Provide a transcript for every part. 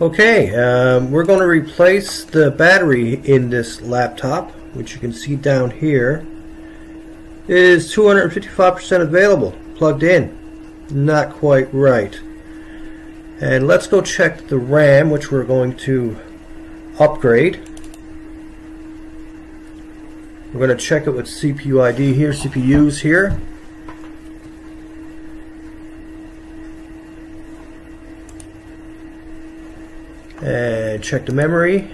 Okay, we're going to replace the battery in this laptop, which you can see down here is 255% available, plugged in. Not quite right. And let's go check the RAM, which we're going to upgrade. We're going to check it with CPU ID here, CPUs here. And check the memory.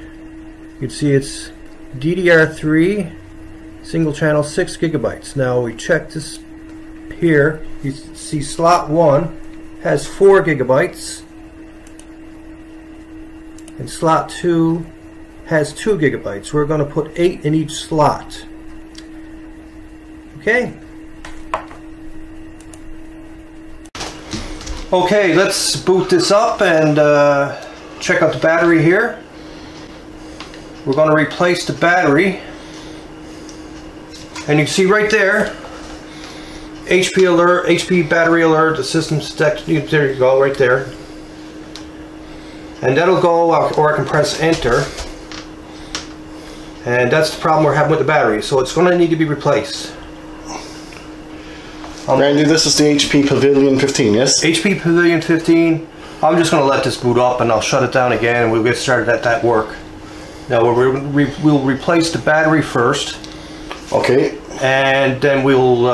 You can see it's DDR3 single channel 6 gigabytes. Now we check this here. You see slot 1 has 4 gigabytes and slot 2 has 2 gigabytes. We're going to put 8 in each slot. Okay. Okay, let's boot this up and check out the battery here. We're going to replace the battery, and you can see right there HP alert, HP battery alert, the system's detected. There you go, right there. And that'll go, or I can press enter, and that's the problem we're having with the battery, so it's going to need to be replaced. Randy, this is the HP Pavilion 15, yes? HP Pavilion 15. I'm just going to let this boot up and I'll shut it down again and we'll get started at that work. Now we'll replace the battery first. Okay. And then we'll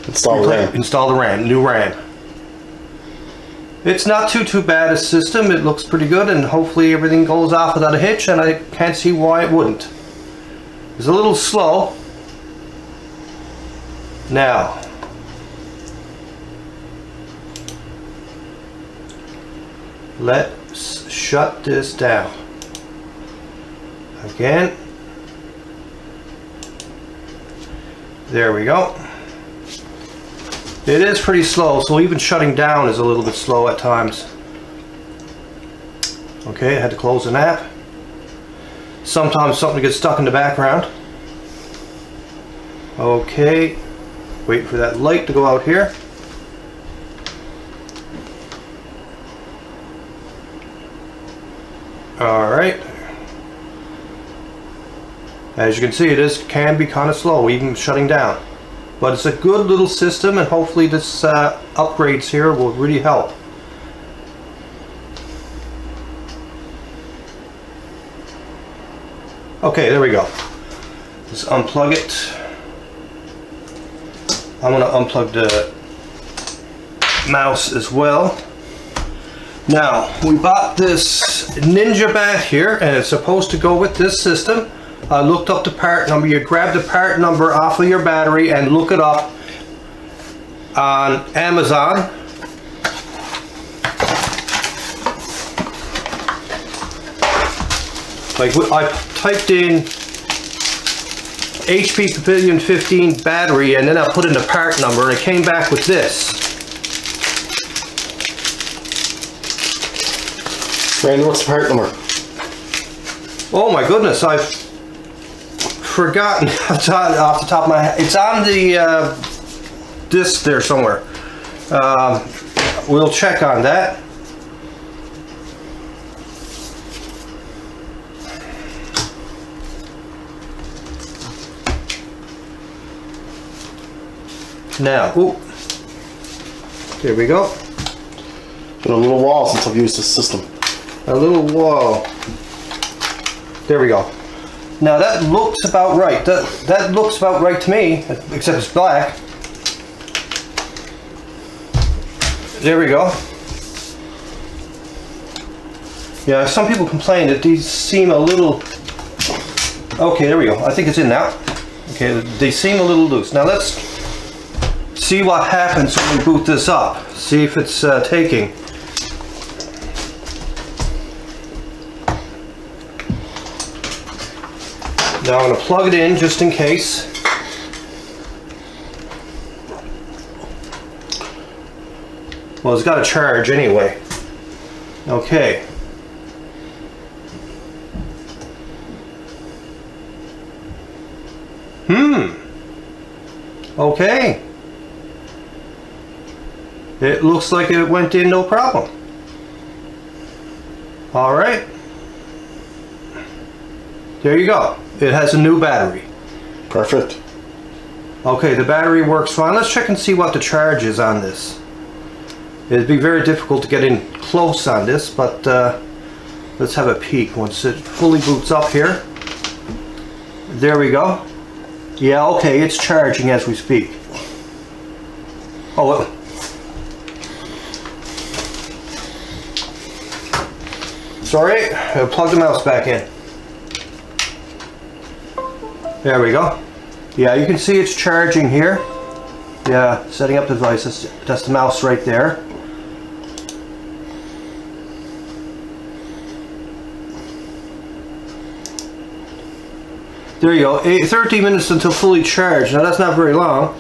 install the RAM, new RAM. It's not too bad a system. It looks pretty good and hopefully everything goes off without a hitch, and I can't see why it wouldn't. It's a little slow. Now, let's shut this down. Again. There we go. It is pretty slow, so even shutting down is a little bit slow at times. Okay, I had to close an app. Sometimes something gets stuck in the background. Okay. Wait for that light to go out here. Alright. As you can see, it can be kind of slow, even shutting down. But it's a good little system, and hopefully this upgrades here will really help. Okay, there we go. Let's unplug it. I'm going to unplug the mouse as well. Now, we bought this Ninja bat here, and it's supposed to go with this system. I looked up the part number. You grab the part number off of your battery and look it up on Amazon. Like, I typed in HP Pavilion 15 battery, and then I put in the part number, and it came back with this. Randy, what's the part number? Oh my goodness, I've forgotten off the top of my head. It's on the disc there somewhere. We'll check on that. Now, ooh, there we go. Been a little while since I've used this system. A little wall. There we go. Now that looks about right. That looks about right to me, except it's black. There we go. Yeah, some people complain that these seem a little... Okay, there we go. I think it's in now. Okay, they seem a little loose. Now let's see what happens when we boot this up. See if it's taking. Now I'm going to plug it in just in case. Well, it's got to charge anyway. Okay. Okay. It looks like it went in no problem. All right. There you go. It has a new battery. Perfect. Okay, the battery works fine. Let's check and see what the charge is on this. It'd be very difficult to get in close on this, but let's have a peek once it fully boots up here. There we go. Yeah, okay, it's charging as we speak. Oh, sorry, I'll plug the mouse back in. There we go. Yeah, you can see it's charging here. Yeah, setting up the devices. That's the mouse right there. There you go. 13 minutes until fully charged. Now that's not very long,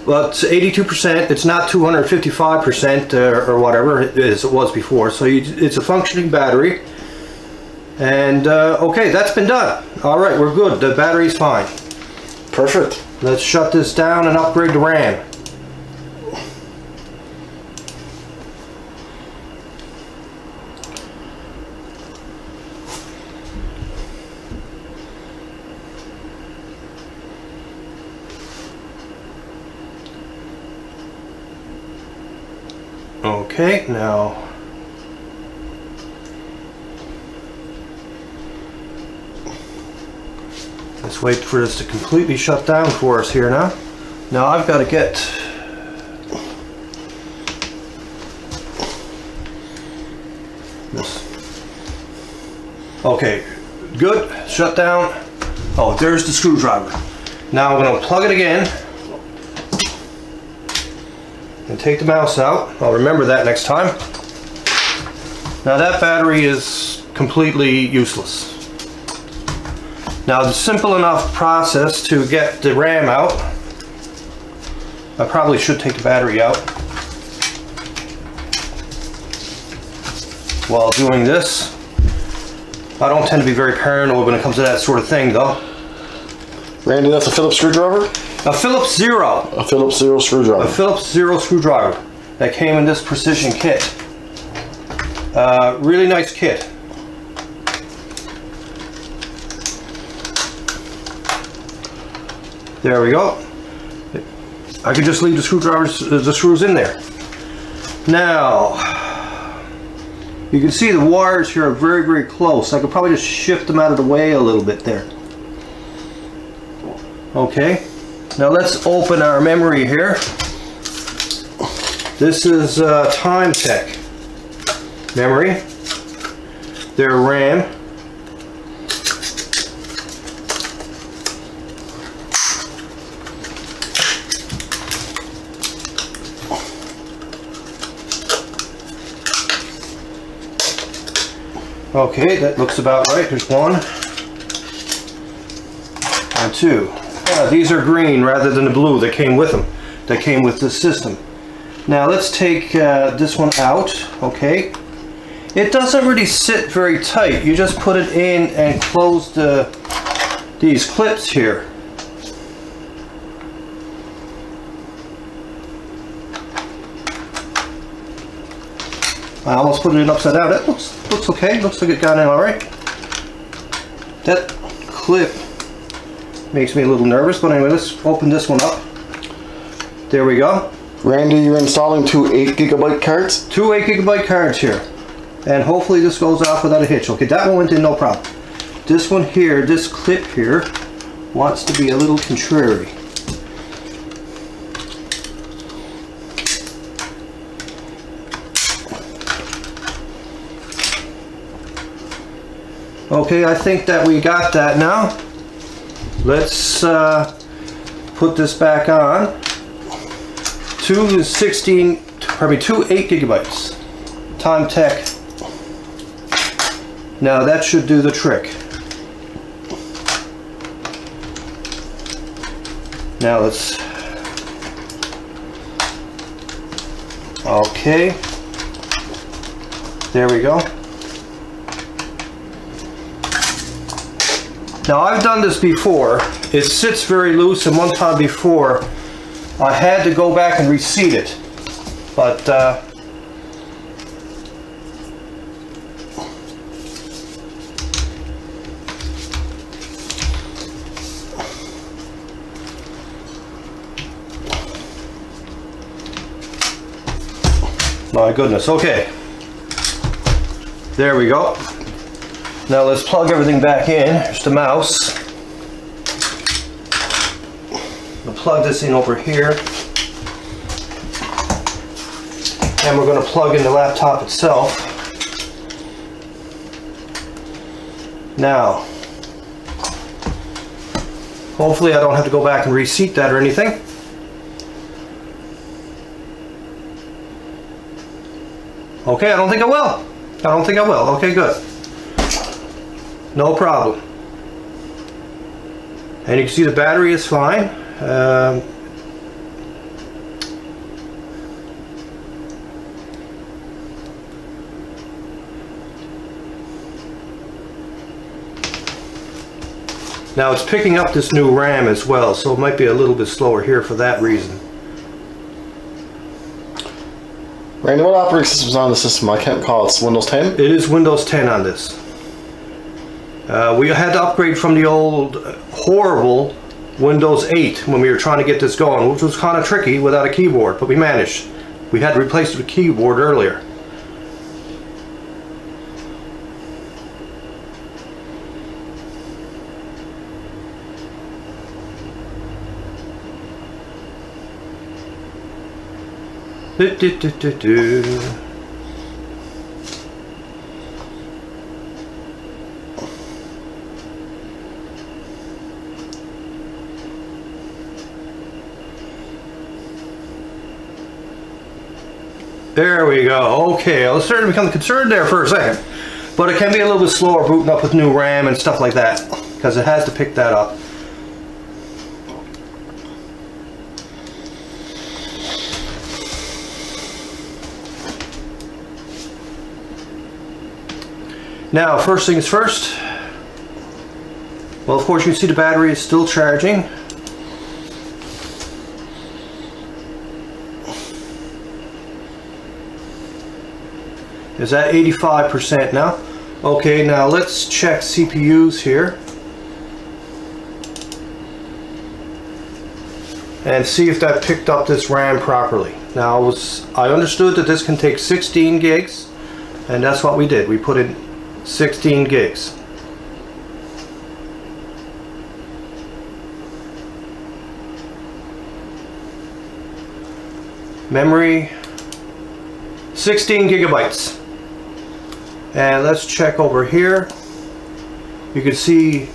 but 82%. It's not 255% or whatever as it was before. So it's a functioning battery. And okay, that's been done. All right, we're good. The battery's fine. Perfect. Let's shut this down and upgrade the RAM. Okay, now let's wait for this to completely shut down for us here now. Now I've got to get this. Okay, good. Shut down. Oh, there's the screwdriver. Now I'm going to plug it again and take the mouse out. I'll remember that next time. Now that battery is completely useless. Now the simple enough process to get the RAM out. I probably should take the battery out while doing this. I don't tend to be very paranoid when it comes to that sort of thing though. Randy, that's a Phillips screwdriver? A Phillips Zero. A Phillips Zero screwdriver. A Phillips Zero screwdriver that came in this precision kit. Really nice kit. There we go. I could just leave the screws in there. Now, you can see the wires here are very, very close. I could probably just shift them out of the way a little bit there. Okay. Now let's open our memory here. This is Timetec memory. Their RAM. Okay, that looks about right. There's one and two. These are green rather than the blue that came with them, that came with this system. Now let's take this one out. Okay, it doesn't really sit very tight. You just put it in and close these clips here. I almost put it in upside down. That looks okay. Looks like it got in all right. That clip makes me a little nervous, but anyway, let's open this one up. There we go. Randy, you're installing two 8GB cards? Two 8GB cards here. And hopefully this goes off without a hitch. Okay, that one went in no problem. This one here, this clip here, wants to be a little contrary. Okay, I think that we got that now. Let's put this back on. Two 8GB. Timetec. Now that should do the trick. Now let's. Okay. There we go. Now I've done this before. It sits very loose, and one time before I had to go back and reseat it. But My goodness. Okay. There we go. Now let's plug everything back in. There's the mouse. We'll plug this in over here. And we're going to plug in the laptop itself. Now, hopefully I don't have to go back and reseat that or anything. Okay, I don't think I will. I don't think I will. Okay, good. No problem. And you can see the battery is fine. Now it's picking up this new RAM as well, so it might be a little bit slower here for that reason. Randy, what operating system's on the system? I can't recall. It's Windows 10? It is Windows 10 on this. We had to upgrade from the old horrible Windows 8 when we were trying to get this going, which was kind of tricky without a keyboard, but we managed. We had to replace the keyboard earlier. There we go. Okay, I was starting to become concerned there for a second. But it can be a little bit slower booting up with new RAM and stuff like that, because it has to pick that up. Now, first things first. Well, of course, you can see the battery is still charging. Is at 85% now. Okay, now let's check CPUs here and see if that picked up this RAM properly. Now, I understood that this can take 16 gigs, and that's what we did. We put in 16 gigs. Memory, 16 gigabytes. And let's check over here. You can see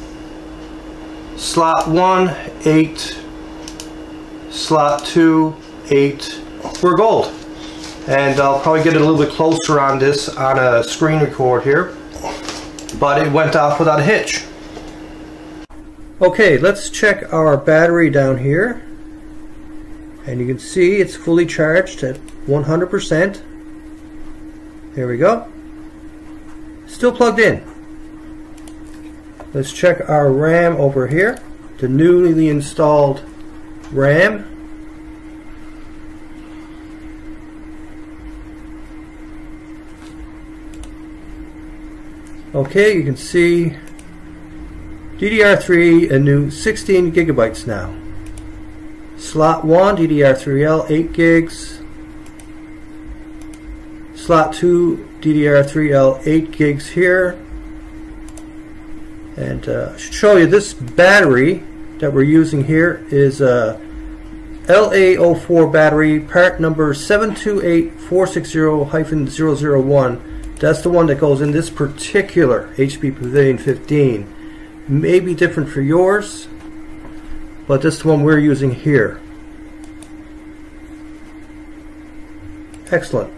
slot 1, 8, slot 2, 8. We're gold. And I'll probably get it a little bit closer on this on a screen record here. But it went off without a hitch. Okay, let's check our battery down here. And you can see it's fully charged at 100%. There we go. Still plugged in. Let's check our RAM over here. The newly installed RAM. Okay, you can see DDR3, a new 16 gigabytes now. Slot 1, DDR3L, 8 gigs. Slot 2, DDR3L, 8 gigs here. And I should show you this battery that we're using here is a LA04 battery, part number 728460-001. That's the one that goes in this particular HP Pavilion 15. May be different for yours, but this is the one we're using here. Excellent.